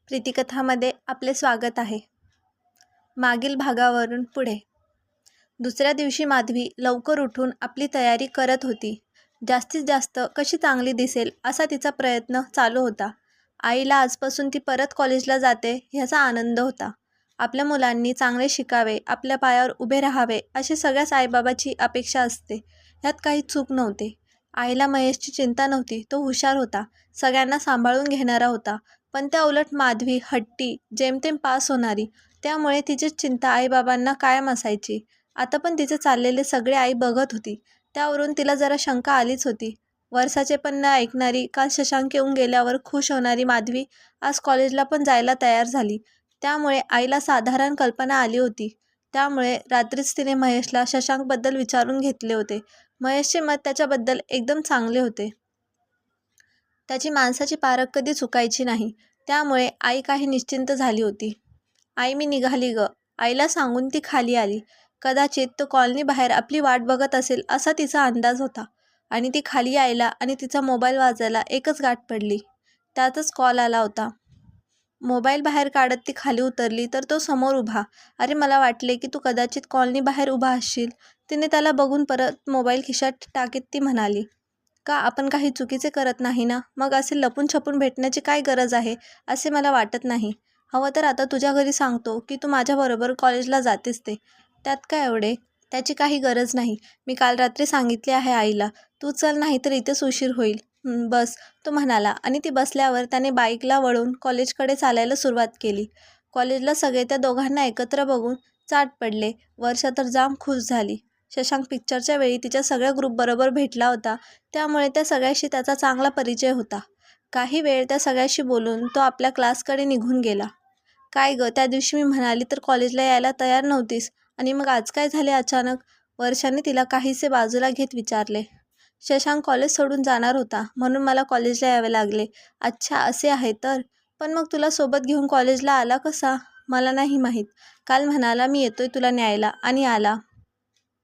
प्रीतिकथामध्ये आपले स्वागत आहे. मागील भागावरून पुढे. दुसऱ्या दिवशी माधवी लवकर उठून आपली तयारी करत होती. जास्तीत जास्त कशी चांगली दिसेल असा तिचा प्रयत्न चालू होता. आईला आजपासून ती परत कॉलेजला जाते ह्याचा आनंद होता. आपल्या मुलांनी चांगले शिकावे, आपल्या पायावर उभे राहावे अशी सगळ्याच आईबाबाची अपेक्षा असते. ह्यात काही चूक नव्हते. आईला महेशची चिंता नव्हती. तो हुशार होता, सगळ्यांना सांभाळून घेणारा होता. पण त्या उलट माधवी हट्टी, जेमतेम पास होणारी, त्यामुळे तिची चिंता आईबाबांना कायम असायची. आता पण तिचे चाललेले सगळे आई बघत होती. त्यावरून तिला जरा शंका आलीच होती. वर्षाचे पण न ऐकणारी, काल शशांक येऊन गेल्यावर खुश होणारी माधवी आज कॉलेजला पण जायला तयार झाली. त्यामुळे आईला साधारण कल्पना आली होती. त्यामुळे रात्रीच तिने महेशला शशांकबद्दल विचारून घेतले होते. महेशचे मत त्याच्याबद्दल एकदम चांगले होते. त्याची माणसाची पारख कधी चुकायची नाही. त्यामुळे आई काही निश्चिंत झाली होती. आई मी निघाली ग, आईला सांगून ती खाली आली. कदाचित तो कॉलनी बाहेर आपली वाट बघत असेल असा तिचा अंदाज होता. आणि ती खाली यायला आणि तिचा मोबाईल वाजायला एकच गाठ पडली. त्यातच कॉल आला होता. मोबाईल बाहेर काढत ती खाली उतरली तर तो समोर उभा. अरे मला वाटले की तू कदाचित कॉलनी बाहेर उभा असशील. तिने त्याला बघून परत मोबाईल खिशात टाकीत ती म्हणाली, का आपण काही चुकीचे करत नाही ना? मग असे लपून छपून भेटण्याची काय गरज आहे असे मला वाटत नाही. हवं तर आता तुझ्या घरी सांगतो की तू माझ्याबरोबर कॉलेजला जातेस ते. त्यात काय एवढे? त्याची काही गरज नाही. मी काल रात्री सांगितले आहे आईला. तू चल, नाही तर इथेच उशीर होईल. बस, तो म्हणाला आणि ती बसल्यावर त्याने बाईकला वळून कॉलेजकडे चालायला सुरुवात केली. कॉलेजला सगळे त्या दोघांना एकत्र बघून चाट पडले. वर्षा तर जाम खुश झाली. शशांक पिक्चरच्या वेळी तिच्या सगळ्या ग्रुपबरोबर भेटला होता. त्यामुळे त्या सगळ्याशी त्याचा चांगला परिचय होता. काही वेळ त्या सगळ्याशी बोलून तो आपल्या क्लासकडे निघून गेला. काय ग, त्या दिवशी मी म्हणाली तर कॉलेजला यायला तयार नव्हतीस आणि मग आज काय झाले अचानक? वर्षाने तिला काहीसे बाजूला घेत विचारले. शशांक कॉलेज सोडून जाणार होता म्हणून मला कॉलेजला यावे लागले. अच्छा, असे आहे तर. पण मग तुला सोबत घेऊन कॉलेजला आला कसा? मला नाही माहीत. काल म्हणाला मी येतोय तुला न्यायला आणि आला.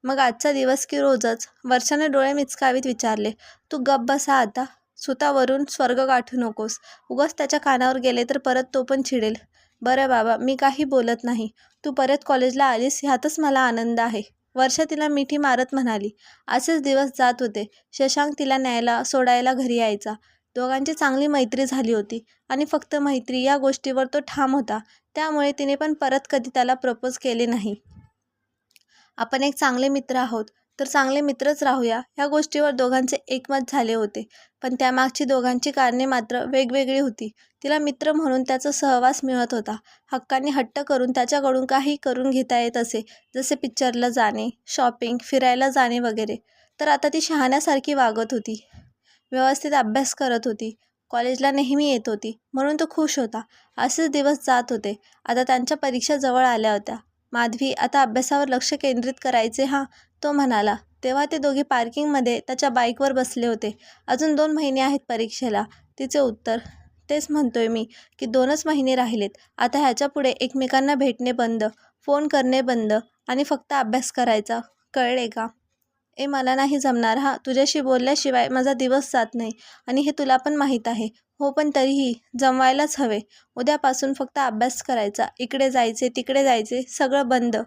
मग आजचा दिवस की रोजच? वर्षाने डोळे मिचकावीत विचारले. तू गप्प बसा आता. सुतावरून स्वर्ग गाठू नकोस. उगाच त्याच्या कानावर गेले तर परत तो पण चिडेल. बरं बाबा, मी काही बोलत नाही. तू परत कॉलेजला आलीस ह्यातच मला आनंद आहे. वर्षा तिला मिठी मारत म्हणाली. असेच दिवस जात होते. शशांक तिला न्यायला सोडायला घरी यायचा. दोघांची चांगली मैत्री झाली होती आणि फक्त मैत्री या गोष्टीवर तो ठाम होता. त्यामुळे तिने पण परत कधी त्याला प्रपोज केले नाही. आपण एक चांगले मित्र आहोत तर चांगले मित्रच राहूया ह्या गोष्टीवर दोघांचे एकमत झाले होते. पण त्यामागची दोघांची कारणे मात्र वेगवेगळी होती. तिला मित्र म्हणून त्याचा सहवास मिळत होता. हक्काने हट्ट करून त्याच्याकडून काही करून घेता येत असे, जसे पिक्चरला जाणे, शॉपिंग, फिरायला जाणे वगैरे. तर आता ती शहाण्यासारखी वागत होती. व्यवस्थित अभ्यास करत होती. कॉलेजला नेहमी येत होती म्हणून तो खुश होता. असेच दिवस जात होते. आता त्यांच्या परीक्षा जवळ आल्या होत्या. माधवी, आता अभ्यासावर लक्ष केंद्रित करायचे हां, तो म्हणाला. तेव्हा ते दोघे पार्किंगमध्ये त्याच्या बाईकवर बसले होते. अजून 2 महिने आहेत परीक्षेला. तिचे उत्तर, तेच म्हणतोय मी की 2च महिने राहिलेत. आता ह्याच्यापुढे एकमेकांना भेटणे बंद, फोन करणे बंद आणि फक्त अभ्यास करायचा. कळले का? मला नाही जमणार हां. तुझ्याशी बोलल्याशिवाय माझा दिवस जात नाही आणि हे तुला पण माहीत आहे. हो, पण तरीही जमवायलाच हवे. उद्यापासून फक्त अभ्यास करायचा. इकडे जायचे, तिकडे जायचे, सगळं बंद.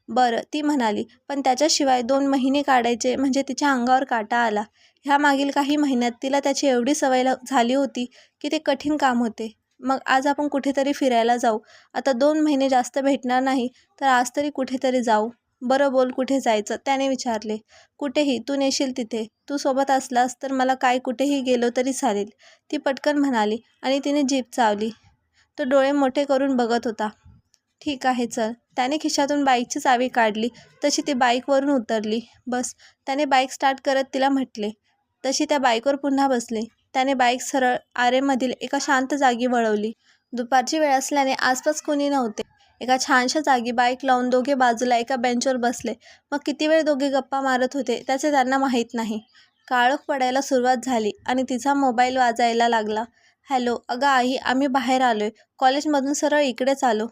बरं, ती म्हणाली. पण त्याच्याशिवाय 2 महिने काढायचे म्हणजे तिच्या अंगावर काटा आला. ह्या मागील काही महिन्यात तिला त्याची एवढी सवय झाली होती की ते कठीण काम होते. मग आज आपण कुठेतरी फिरायला जाऊ. आता 2 महिने जास्त भेटणार नाही तर आज तरी कुठेतरी जाऊ. बरं बोल, कुठे जायचं? त्याने विचारले. कुठेही, तू नेशील तिथे. तू सोबत असलास तर मला काय कुठेही गेलो तरी चालेल, ती पटकन म्हणाली आणि तिने जीभ चावली. तो डोळे मोठे करून बघत होता. ठीक आहे चल. त्याने खिशातून बाईकची चावी काढली तशी ती बाईकवरून उतरली. बस, त्याने बाईक स्टार्ट करत तिला म्हटले. तशी त्या बाईकवर पुन्हा बसले. त्याने बाईक सरळ आरेमधील एका शांत जागी वळवली. दुपारची वेळ असल्याने आसपास कुणी नव्हते. एका छानशा जागी बाईक लावून दोघे बाजूला एका बेंचवर बसले. मग किती वेळ दोघे गप्पा मारत होते त्याचे त्यांना माहीत नाही. काळोख पडायला सुरुवात झाली आणि तिचा मोबाईल वाजायला लागला. हॅलो, अगं आई, आम्ही बाहेर आलोय. कॉलेजमधून सरळ इकडेच आलो.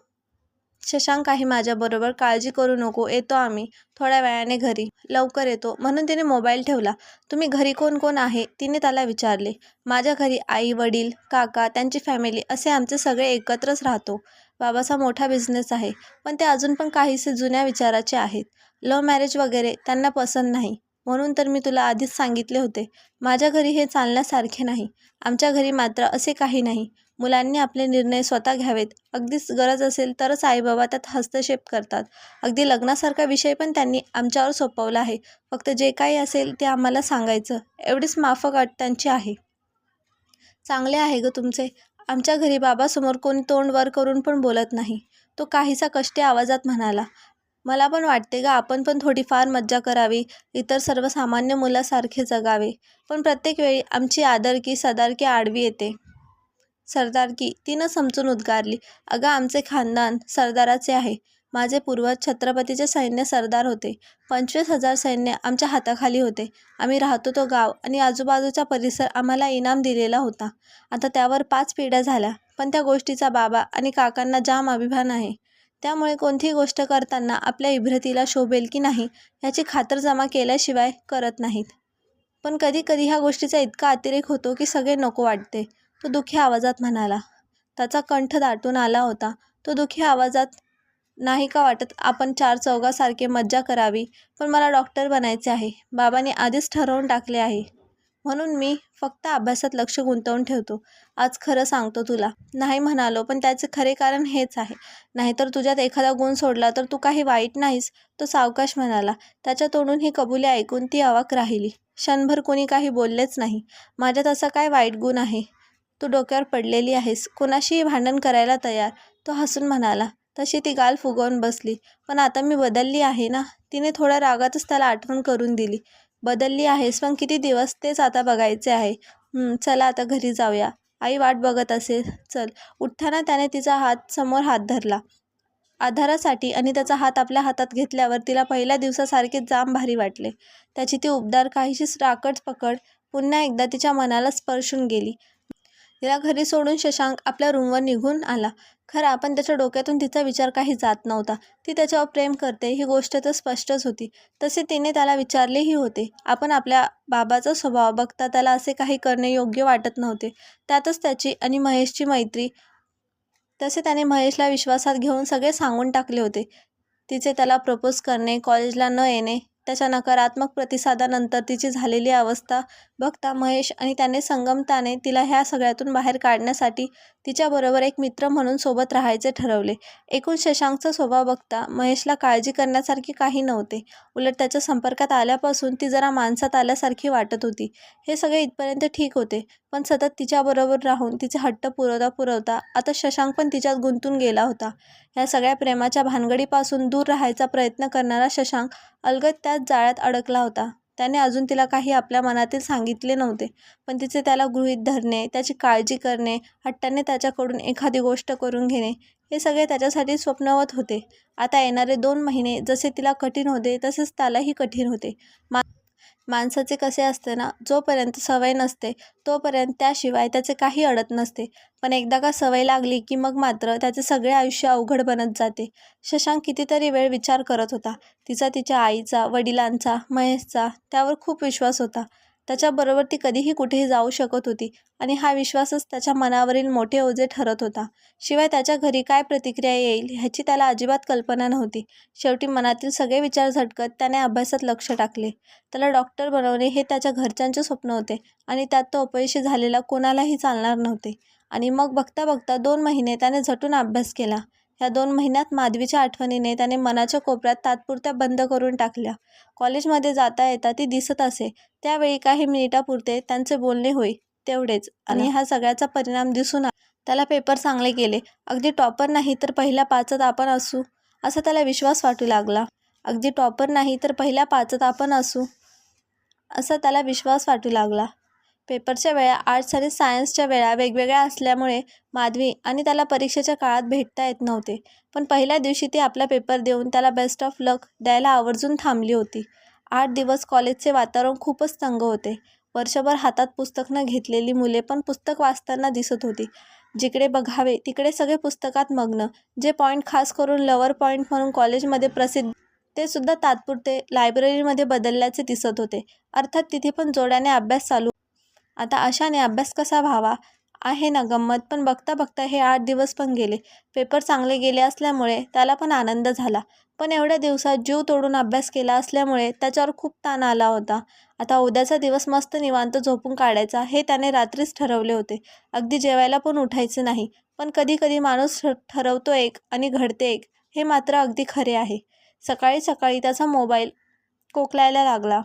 शशांक आहे माझ्याबरोबर, काळजी करू नको, येतो आम्ही थोड्या वेळाने घरी, लवकर येतो, म्हणून तिने मोबाईल ठेवला. तुम्ही घरी कोण कोण आहे, तिने त्याला विचारले. माझ्या घरी आई वडील काका त्यांची फॅमिली असे आमचे सगळे एकत्रच राहतो. बाबाचा मोठा बिझनेस आहे, पण ते अजून पण काहीसे जुन्या विचाराचे आहेत. लव्ह मॅरेज वगैरे त्यांना पसंत नाही. म्हणून तर मी तुला आधीच सांगितले होते, माझ्या घरी हे चालण्यासारखे नाही. आमच्या घरी मात्र असे काही नाही. मुलांनी आपले निर्णय स्वतः घ्यावेत. अगदीच गरज असेल तरच आईबाबा त्यात हस्तक्षेप करतात. अगदी लग्नासारखा विषय पण त्यांनी आमच्यावर सोपवला आहे. फक्त जे काही असेल ते आम्हाला सांगायचं, एवढीच माफक अट त्यांची आहे. चांगले आहे ग तुमचे. आमच्या घरी बाबासमोर कोणी तोंड वर करून पण बोलत नाही. तो काहीसा कष्टी आवाजात म्हणाला. मला पण वाटते ग, आपण पण थोडीफार मज्जा करावी, इतर सर्वसामान्य मुलासारखे जगावे. पण प्रत्येक वेळी आमची आदरकी सदारकी आडवी येते. सरदारकी, तिनं समजून उद्गारली. अगं, आमचे खानदान सरदाराचे आहे. माझे पूर्वज छत्रपतीचे सैन्य सरदार होते. 25,000 सैन्य आमच्या हाताखाली होते. आम्ही राहतो तो गाव आणि आजूबाजूचा परिसर आम्हाला इनाम दिलेला होता. आता त्यावर 5 पिढ्या झाल्या, पण त्या गोष्टीचा बाबा आणि काकांना जाम अभिमान आहे. त्यामुळे कोणतीही गोष्ट करताना आपल्या इभ्रतीला शोभेल की नाही याची खातरजमा केल्याशिवाय करत नाहीत. पण कधी कधी ह्या गोष्टीचा इतका अतिरेक होतो की सगळे नको वाटते, तो दुःखी आवाजात म्हणाला. त्याचा कंठ दाटून आला होता. तो दुःखी आवाजात, नाही का वाटत आपण 4 चौघासारखे मज्जा करावी, पण मला डॉक्टर बनायचे आहे. बाबांनी आधीच ठरवून टाकले आहे. म्हणून मी फक्त अभ्यासात लक्ष गुंतवून ठेवतो. आज खरं सांगतो तुला. नाही म्हणालो, पण त्याचे खरे कारण हेच आहे. नाहीतर तुझ्यात एखादा गुण सोडला तर तू काही वाईट नाहीस, तो सावकाश म्हणाला. त्याच्या तोंडून ही कबुली ऐकून ती अवाक राहिली. क्षणभर कोणी काही बोललेच नाही. माझ्यात असा काय वाईट गुण आहे? तू डोक्यावर पडलेली आहेस, कोणाशीही भांडण करायला तयार, तो हसून म्हणाला. तशी ती गाल फुगवून बसली. पण आता मी बदलली आहे ना, तिने थोड्या रागातच त्याला आठवण करून दिली. बदलली आहेस, पण किती दिवस तेच आता बघायचे आहे. चला आता घरी जाऊया, आई वाट बघत असेल. चल. उठताना त्याने तिचा हात समोर हात धरला आधारासाठी आणि त्याचा हात आपल्या हातात घेतल्यावर तिला पहिल्या दिवसासारखे जाम भारी वाटले. त्याची ती उबदार काहीशी राकट पकड पुन्हा एकदा तिच्या मनाला स्पर्शून गेली. तिला घरी सोडून शशांक आपल्या रूमवर निघून आला. खरा, पण त्याच्या डोक्यातून तिचा विचार काही जात नव्हता. ती त्याच्यावर प्रेम करते ही गोष्ट तर स्पष्टच होती. तसे तिने त्याला विचारलेही होते. आपण आपल्या बाबाचा स्वभाव बघता त्याला असे काही करणे योग्य वाटत नव्हते. त्यातच त्याची आणि महेशची मैत्री. तसे त्याने महेशला विश्वासात घेऊन सगळे सांगून टाकले होते. तिचे त्याला प्रपोज करणे, कॉलेजला न येणे, त्याच्या नकारात्मक प्रतिसादानंतर तिची झालेली अवस्था बघता महेश आणि त्याने संगमताने तिला ह्या सगळ्यातून बाहेर काढण्यासाठी तिच्याबरोबर एक मित्र म्हणून सोबत राहायचे ठरवले. एकूण शशांकचा स्वभाव बघता महेशला काळजी करण्यासारखी काही नव्हते. उलट त्याच्या संपर्कात आल्यापासून ती जरा माणसात आल्यासारखी वाटत होती. हे सगळे इथपर्यंत ठीक होते, पण सतत तिच्याबरोबर राहून तिचे हट्ट पुरवता आता शशांक पण तिच्यात गुंतून गेला होता. ह्या सगळ्या प्रेमाच्या भानगडीपासून दूर राहायचा प्रयत्न करणारा शशांक अलगद त्याच जाळ्यात अडकला होता. त्याने अजून तिला काही आपल्या मनातील सांगितले नव्हते, पण तिचे त्याला गृहीत धरणे, त्याची काळजी करणे, हट्टाने त्याच्याकडून एखादी गोष्ट करून घेणे, हे सगळे त्याच्यासाठी स्वप्नवत होते. आता येणारे 2 महिने जसे तिला कठीण होते तसेच त्यालाही कठीण होते. माणसाचे कसे असते ना, जोपर्यंत सवय नसते तोपर्यंत त्याशिवाय त्याचे काही अडत नसते, पण एकदा का सवय लागली की मग मात्र त्याचे सगळे आयुष्य अवघड बनत जाते. शशांक कितीतरी वेळ विचार करत होता. तिच्या आईचा, वडिलांचा, महेशचा त्यावर खूप विश्वास होता. त्याच्याबरोबर ती कधीही कुठेही जाऊ शकत होती आणि हा विश्वासच त्याच्या मनावरील मोठे ओझे ठरत होता. शिवाय त्याच्या घरी काय प्रतिक्रिया येईल ह्याची त्याला अजिबात कल्पना नव्हती. शेवटी मनातील सगळे विचार झटकत त्याने अभ्यासात लक्ष टाकले. त्याला डॉक्टर बनवणे हे त्याच्या घरच्यांचे स्वप्न होते आणि त्यात तो अपयशी झालेला कोणालाही चालणार नव्हते. आणि मग बघता बघता 2 महिने त्याने झटून अभ्यास केला. ह्या 2 महिन्यात माधवीच्या आठवणीने त्याने मनाच्या कोपऱ्यात तात्पुरत्या बंद करून टाकल्या. कॉलेजमध्ये जाता येता ती दिसत असे. त्यावेळी काही मिनिटापुरते त्यांचे बोलणे होई, तेवढेच. आणि ह्या सगळ्याचा परिणाम दिसून आला. त्याला पेपर चांगले गेले. अगदी टॉपर नाही तर पहिल्या 5त आपण असू असा त्याला विश्वास वाटू लागला. अगदी टॉपर नाही तर पहिल्या 5त आपण असू असा त्याला विश्वास वाटू लागला. पेपरच्या वेळा आर्ट्स आणि सायन्सच्या वेळा वेगवेगळ्या असल्यामुळे माधवी आणि त्याला परीक्षेच्या काळात भेटता येत नव्हते. पण पहिल्या दिवशी ती आपला पेपर देऊन त्याला बेस्ट ऑफ लक द्यायला आवर्जून थांबली होती. 8 दिवस कॉलेजचे वातावरण खूपच तंग होते. वर्षभर हातात पुस्तक न घेतलेली मुले पण पुस्तक वाचताना दिसत होती. जिकडे बघावे तिकडे सगळे पुस्तकात मग्न. जे पॉईंट खास करून लवर पॉईंट म्हणून कॉलेजमध्ये प्रसिद्ध, ते सुद्धा तात्पुरते लायब्ररीमध्ये बदलल्याचे दिसत होते. अर्थात तिथे पण जोड्याने अभ्यास चालू. आता अशाने अभ्यास कसा व्हावा आहे ना गंमत. पण बघता बघता हे 8 दिवस पण गेले. पेपर चांगले गेले असल्यामुळे त्याला पण आनंद झाला. पण एवढ्या दिवसात जीव तोडून अभ्यास केला असल्यामुळे त्याच्यावर खूप ताण आला होता. आता उद्याचा दिवस मस्त निवांत झोपून काढायचा हे त्याने रात्रीच ठरवले होते. अगदी जेवायला पण उठायचे नाही. पण कधी कधी माणूस ठरवतो एक आणि घडते एक, हे मात्र अगदी खरे आहे. सकाळी सकाळी त्याचा मोबाईल कोकलायला लागला.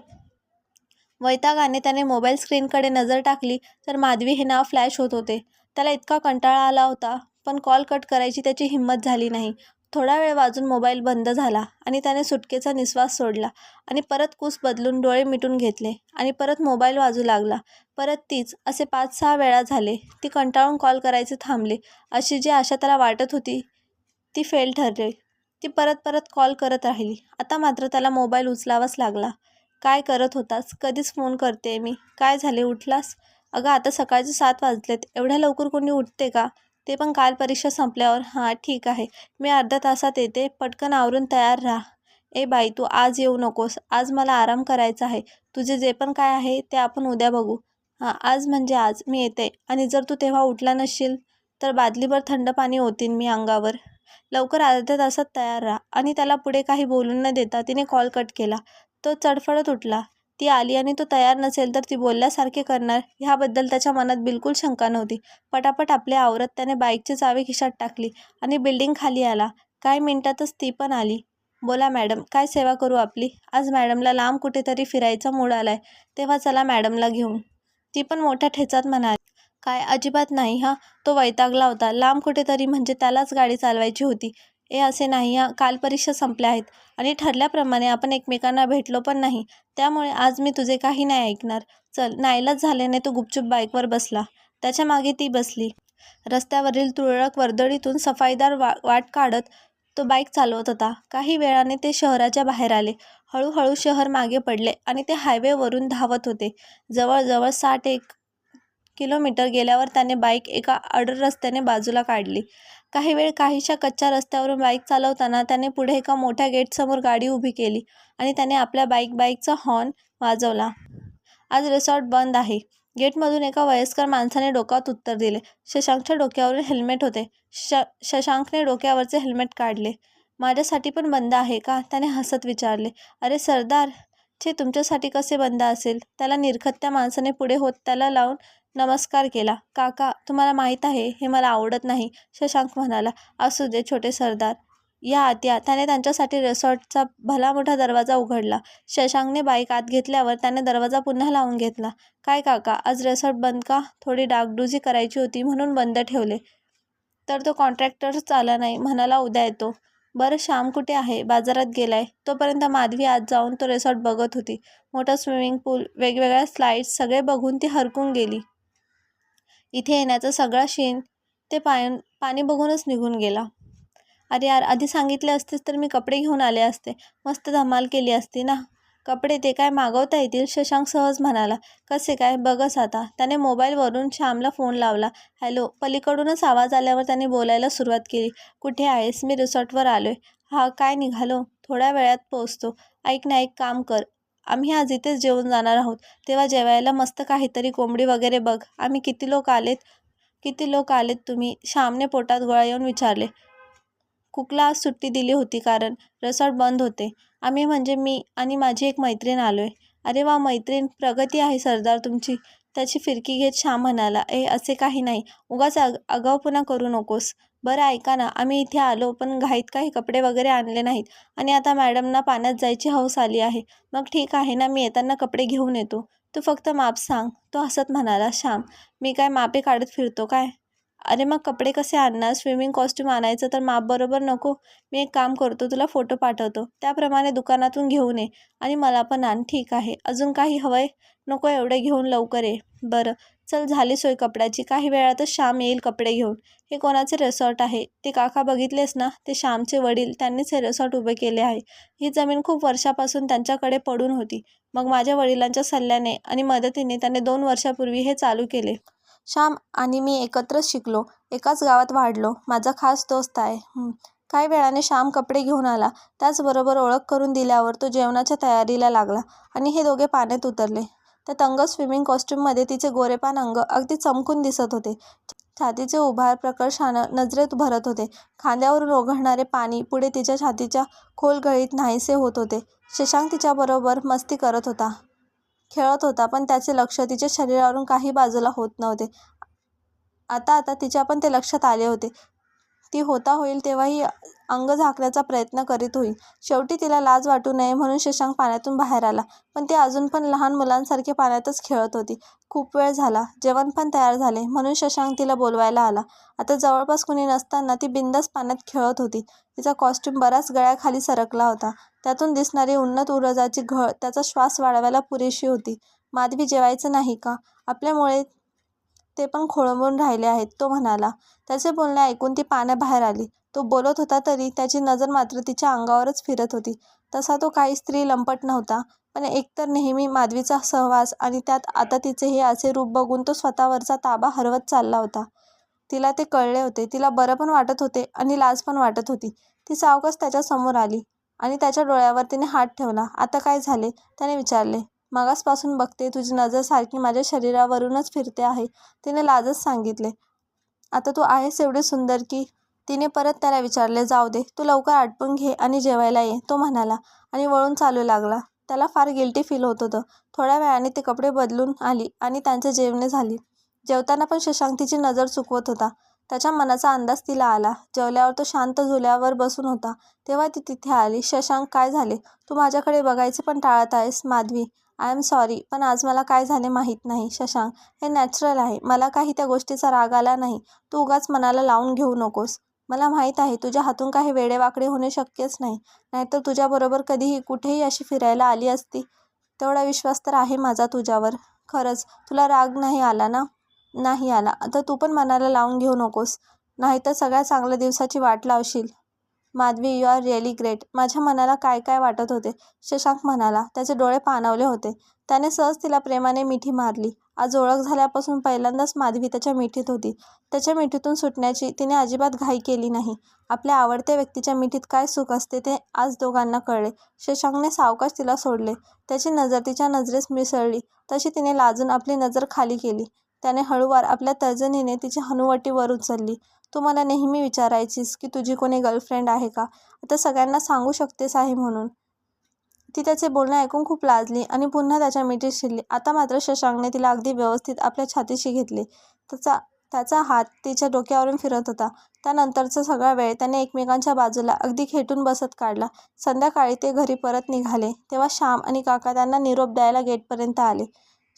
वैतागाने त्याने मोबाईल स्क्रीनकडे नजर टाकली तर माधवी हे नाव फ्लॅश होत होते. त्याला इतका कंटाळा आला होता, पण कॉल कट करायची त्याची हिंमत झाली नाही. थोडा वेळ वाजून मोबाईल बंद झाला आणि त्याने सुटकेचा निश्वास सोडला आणि परत कूस बदलून डोळे मिटून घेतले आणि परत मोबाईल वाजू लागला. परत तीच. असे 5-6 वेळा झाले. ती कंटाळून कॉल करायचे थांबले. अशी जी आशा त्याला वाटत होती ती फेल ठरली. ती परत परत कॉल करत राहिली. आता मात्र त्याला मोबाईल उचलावाच लागला. काय करत होतास? कधीच फोन करते मी. काय झाले, उठलास? अगं आता सकाळचे 7 वाजलेत. एवढ्या लवकर कोणी उठते का? ते पण काल परीक्षा संपल्यावर. हां ठीक आहे, मी अर्ध्या तासात येते. पटकन आवरून तयार राहा. ए बाई, तू आज येऊ नकोस. आज मला आराम करायचा आहे. तुझे जे पण काय आहे ते आपण उद्या बघू. हां, आज म्हणजे आज मी येते. आणि जर तू तेव्हा उठला नसशील तर बादलीभर थंड पाणी ओतीन मी अंगावर. लवकर अर्ध्या तासात तयार राहा. आणि त्याला पुढे काही बोलून न देता तिने कॉल कट केला. तो चडफडत उठला. ती आली आणि तो तयार नसेल तर ती बोलल्यासारखे करणार ह्याबद्दल त्याच्या मनात बिलकुल शंका नव्हती. पटापट आपले आवरत त्याने बाईकची चावी खिशात टाकली आणि बिल्डिंग खाली आला. काही मिनिटातच ती पण आली. बोला मॅडम, काय सेवा करू आपली? आज मॅडमला लांब कुठेतरी फिरायचा मूड आलाय, तेव्हा चला मॅडमला घेऊन. ती पण मोठ्या ठेचात म्हणाली. काय, अजिबात नाही हां. तो वैतागला होता. लांब कुठेतरी म्हणजे त्यालाच गाडी चालवायची होती. ए असे नाही हां, काल परीक्षा संपल्या आहेत आणि ठरल्याप्रमाणे आपण एकमेकांना भेटलो पण नाही. त्यामुळे आज मी तुझे काही नाही ऐकणार. चल. नाईलाज झाल्याने तो गुपचूप बाईकवर बसला. त्याच्या मागे ती बसली. रस्त्यावरील तुरळक वर्दळीतून सफाईदार वाट काढत तो बाईक चालवत होता. काही वेळाने ते शहराच्या बाहेर आले. हळूहळू शहर मागे पडले आणि ते हायवेवरून धावत होते. जवळजवळ 60 किलोमीटर गेल्यावर त्याने बाईक एका अडर रस्त्याने बाजूला काढली. काही वेळ काहीशा कच्च्या रस्त्यावरून बाईक चालवताना त्याने पुढे एका मोठ्या गेटसमोर गाडी उभी केली आणि त्याने आपल्या बाईकचा हॉर्न वाजवला. आज रिसॉर्ट बंद आहे. गेटमधून एका वयस्कर माणसाने डोक्यात उत्तर दिले. शशांकच्या डोक्यावरून हेल्मेट होते. शशांकने डोक्यावरचे हेल्मेट काढले. माझ्यासाठी पण बंद आहे का? त्याने हसत विचारले. अरे सरदार, छे, तुमच्यासाठी कसे बंद असेल? त्याला निरखत त्या माणसाने पुढे होत त्याला लावून नमस्कार केला. काका, तुम्हाला माहीत आहे हे मला आवडत नाही, शशांक म्हणाला. असू दे छोटे सरदार, या आत या. त्याने त्यांच्यासाठी रिसॉर्टचा भला मोठा दरवाजा उघडला. शशांकने बाईक आत घेतल्यावर त्याने दरवाजा पुन्हा लावून घेतला. काय काका, आज रिसॉर्ट बंद का? थोडी डागडुजी करायची होती म्हणून बंद ठेवले. तर तो कॉन्ट्रॅक्टरच आला नाही, म्हणाला उद्या येतो. बरं, श्याम कुठे आहे? बाजारात गेलाय. तोपर्यंत माधवी आत जाऊन तो रिसॉर्ट बघत होती. मोठा स्विमिंग पूल, वेगवेगळ्या स्लाईड्स सगळे बघून ती हरकून गेली. इथे येण्याचा सगळा शीण ते पाणी बघूनच निघून गेला. अरे यार, आधी सांगितले असतेस तर मी कपडे घेऊन आले असते. मस्त धमाल केली असती ना. कपडे ते काय मागवता येतील, शशांक सहज म्हणाला. कसे काय, बघच आता. त्याने मोबाईलवरून श्यामला फोन लावला. हॅलो. पलीकडूनच आवाज आल्यावर त्याने बोलायला सुरुवात केली. कुठे आहेस? मी रिसॉर्टवर आलोय. हा, काय निघालो? थोड्या वेळात पोहोचतो. ऐक ना, एक काम कर. आम्ही आज इथेच जेवून जाणार आहोत, तेव्हा जेवायला मस्त काहीतरी कोंबडी वगैरे बघ. आम्ही किती लोक आलेत तुम्ही? श्यामने पोटात गोळा येऊन विचारले. कुकला आज सुट्टी दिली होती कारण रिसॉर्ट बंद होते. आम्ही म्हणजे मी आणि माझी एक मैत्रीण आलोय. अरे वा, मैत्रीण. प्रगती आहे सरदार तुमची. त्याची फिरकी घेत श्याम म्हणाला. असे काही नाही. उगाच आगाऊपणा करू नकोस. बरं ऐका ना, आम्ही इथे आलो पण घाईत काही कपडे वगैरे आणले नाहीत आणि आता मॅडमना पाण्यात जायची हौस आली आहे. मग ठीक आहे ना, मी येताना कपडे घेऊन येतो. तू फक्त माप सांग, तो हसत म्हणाला. श्याम, मी काय मापे काढत फिरतो काय? अरे मग कपडे कसे आणणार? स्विमिंग कॉस्ट्यूम आणायचं तर माप बरोबर नको? मी एक काम करतो, तुला फोटो पाठवतो. त्याप्रमाणे दुकानातून घेऊन ये आणि मला पण आण. ठीक आहे. अजून काही हवंय? नको, एवढे घेऊन लवकर ये. बरं, चल, झाली सोय कपड्याची. काही वेळातच श्याम येईल कपडे घेऊन. हे कोणाचे रिसॉर्ट आहे? ते काका बघितलेस ना, ते श्यामचे वडील. त्यांनीच हे रिसॉर्ट उभे केले आहे. ही जमीन खूप वर्षापासून त्यांच्याकडे पडून होती. मग माझ्या वडिलांच्या सल्ल्याने आणि मदतीने त्याने 2 वर्षापूर्वी हे चालू केले. श्याम आणि मी एकत्रच शिकलो, एकाच गावात वाढलो. माझा खास दोस्त आहे. काही वेळाने श्याम कपडे घेऊन आला. त्याचबरोबर ओळख करून दिल्यावर तो जेवणाच्या तयारीला लागला आणि हे दोघे पाण्यात उतरले. त्या तंग स्विमिंग कॉस्ट्यूममध्ये तिचे गोरेपान अंग अगदी चमकून दिसत होते. छातीचे उभार प्रकर्षानं नजरेत भरत होते. खांद्यावरून ओघळणारे पाणी पुढे तिच्या छातीच्या खोल गळीत नाहीसे होत होते. शशांक तिच्याबरोबर मस्ती करत होता, खेळत होता, पण त्याचे लक्ष तिच्या शरीरावरून काही बाजूला होत नव्हते. आता तिच्या पण ते लक्षात आले होते. ती होता होईल तेव्हाही अंग झाकण्याचा प्रयत्न करीत होईल. शेवटी तिला लाज वाटू नये म्हणून शशांक पाण्यातून बाहेर आला, पण ती अजून पण लहान मुलांसारखी पाण्यातच खेळत होती. खूप वेळ झाला. जेवण पण तयार झाले म्हणून शशांक तिला बोलवायला आला. आता जवळपास कुणी नसताना ती बिनधास्त पाण्यात खेळत होती. तिचा कॉस्ट्यूम बराच गळ्याखाली सरकला होता. त्यातून दिसणारी उन्नत उरजाची घळ त्याचा श्वास वाढवायला पुरेशी होती. माधवी, जेवायचं नाही का? आपल्यामुळे ते पण खोळंबून राहिले आहेत, तो म्हणाला. त्याचे बोलणे ऐकून ती पाण्याबाहेर आली. तो बोलत होता तरी त्याची नजर मात्र तिच्या अंगावरच फिरत होती. तसा तो काही स्त्री लंपट नव्हता, पण एकतर नेहमी माधवीचा सहवास आणि त्यात आता तिचे हे असे रूप बघून तो स्वतःवरचा ताबा हरवत चालला होता. तिला ते कळले होते. तिला बरं पण वाटत होते आणि लाज पण वाटत होती. ती सावकाश त्याच्या समोर आली आणि त्याच्या डोळ्यावर तिने हात ठेवला. आता काय झाले? त्याने विचारले. मगासपासून बघते, तुझी नजर सारखी माझ्या शरीरावरूनच फिरते आहे, तिने लाजच सांगितले. आता तू आहेस एवढी सुंदर की? तिने परत त्याला विचारले. जाऊ दे, तू लवकर आटपून घे आणि जेवायला ये, तो म्हणाला आणि वळून चालू लागला. त्याला फार गिल्टी फील होत होतं. थोड्या वेळाने ती कपडे बदलून आली आणि त्यांचे जेवणे झाली. जेवताना पण शशांक तिची नजर चुकवत होता. त्याच्या मनाचा अंदाज तिला आला. जेवल्यावर तो शांत झुल्यावर बसून होता तेव्हा ती तिथे आली. शशांक, काय झाले? तू माझ्याकडे बघायचे पण टाळत आहेस. माधवी, आय एम सॉरी, पण आज मला काय झाले माहीत नाही. शशांक, हे नॅचरल आहे. मला काही त्या गोष्टीचा राग आला नाही. तू उगाच मनाला लावून घेऊ नकोस. मला माहीत आहे तुझ्या हातून काही वेडेवाकडे होणे शक्यच नाही, नाहीतर तुझ्याबरोबर कधीही कुठेही अशी फिरायला आली असती. तेवढा विश्वास तर आहे माझा तुझ्यावर. खरंच तुला राग नाही आला ना? नाही आला. आता तू पण मनाला लावून घेऊ नकोस, नाहीतर सगळ्या चांगल्या दिवसाची वाट लावशील. Madhavi, you are really great. माझ्या मनाला काय काय वाटत होते, शशांक म्हणाला. त्याचे डोळे पाणावले होते. त्याने सहज तिला प्रेमाने मिठी मारली. आज ओळख झाल्यापासून पहिल्यांदाच माधवी त्याच्या मिठीत होती. त्याच्या मिठीतून सुटण्याची तिने अजिबात घाई केली नाही. आपल्या आवडत्या व्यक्तीच्या मिठीत काय सुख असते ते आज दोघांना कळले. शशांकने सावकाश तिला सोडले. त्याची नजर तिच्या नजरेस मिसळली तशी तिने लाजून आपली नजर खाली केली. त्याने हळूवार आपल्या तर्जनीने तिची हनुवटी उचलली. तू मला नेहमी विचारायचीस की तुझी कोणी गर्लफ्रेंड आहे का? आता सगळ्यांना सांगू शकतेस आहे म्हणून. ती त्याचे बोलणे ऐकून खूप लाजली आणि पुन्हा त्याच्या मिठीत शिरली. आता मात्र शशांकने तिला अगदी व्यवस्थित आपल्या छातीशी घेतले. त्याचा हात तिच्या डोक्यावरून फिरत होता. त्यानंतरचा सगळा वेळ त्याने एकमेकांच्या बाजूला अगदी खेटून बसत काढला. संध्याकाळी ते घरी परत निघाले तेव्हा श्याम आणि काका त्यांना निरोप द्यायला गेटपर्यंत आले.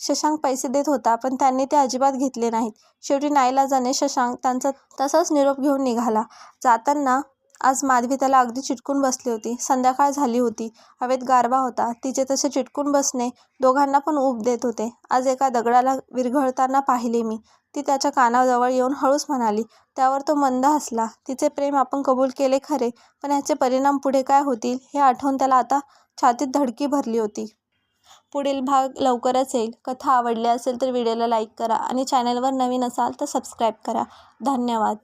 शशांक पैसे देत होता, पण त्यांनी ते अजिबात घेतले नाहीत. शेवटी नाईलाजाने शशांक त्यांचा तसाच निरोप घेऊन निघाला. जाताना आज माधवी त्याला अगदी चिटकून बसली होती. संध्याकाळ झाली होती. हवेत गारवा होता. तिचे तसे चिटकून बसणे दोघांना पण ऊब देत होते. आज एका दगडाला विरघळताना पाहिले मी, ती त्याच्या कानाजवळ येऊन हळूच म्हणाली. त्यावर तो मंद हसला. तिचे प्रेम आपण कबूल केले खरे, पण ह्याचे परिणाम पुढे काय होतील हे आठवून त्याला आता छातीत धडकी भरली होती. पुढील भाग लवकरच येईल. कथा आवडली असेल तर व्हिडिओला लाईक करा आणि चॅनलवर नवीन असाल तर सबस्क्राईब करा. धन्यवाद.